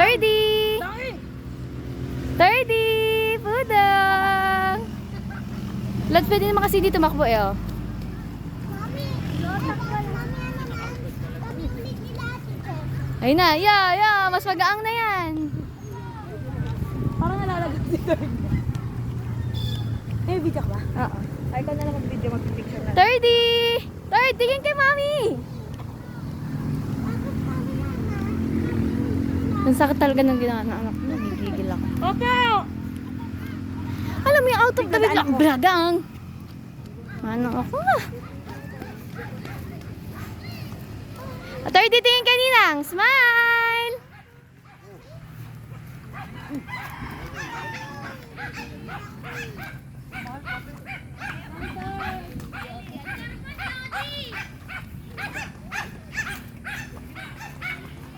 Thirdy! Thirdy! Pudong! Lods, pwede naman kasi dito makbo eh, oh. Ayun na, mas magaang na yan. Parang nalalagot dito. May video ka ba? Oo. Ay, ikaw na lang mag-video, mag-picture na. Thirdy! Third, tingin kay mami! Ang sakit talaga ng ginawa ng anak mo. Nagigigil ako. Okay! Alam mo yung out of the bed lang. Bragang! Ano ako ah. Third, tingin kay Ninang. Smile!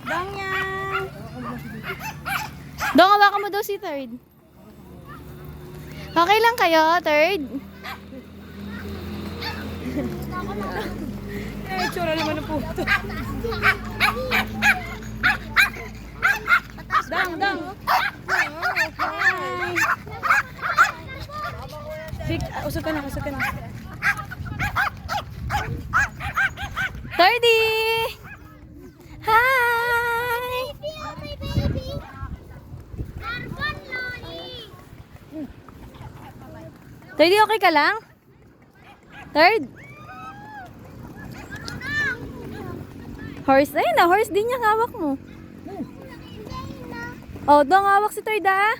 Dang yan! Dong, hawakan mo daw si Third. Okay lang kayo, Third? Eh, tsura naman ng puto. Dang! Hi! Fik, usap ka na. Thirdy! Hi! Thirdy, okay ka lang? Third? Horse? Ayun na, horse din yung hawak mo. Oh, dong hawak si Third ah.